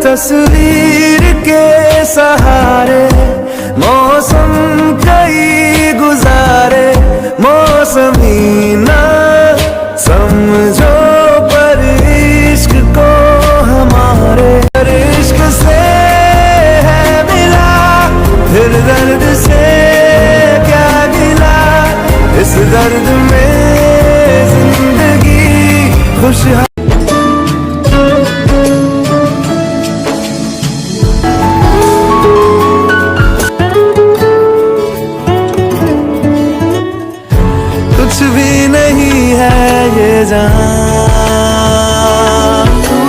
तस्वीर के सहारे मौसम कई गुजारे, मौसमी ना समझो पर इश्क को हमारे, इश्क से है मिला फिर दर्द से क्या गिला, इस दर्द में जिंदगी खुशहाल। कुछ भी नहीं है ये जहां, तू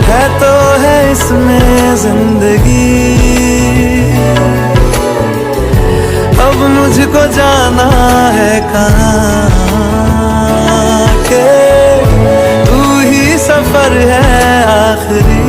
है तो है इसमें जिंदगी। अब मुझको जाना है कहाँ के तू ही सफर है आखिरी।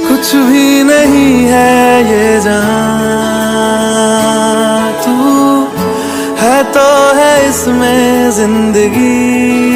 कुछ भी नहीं है ये जहां, तू है तो है इसमें जिंदगी।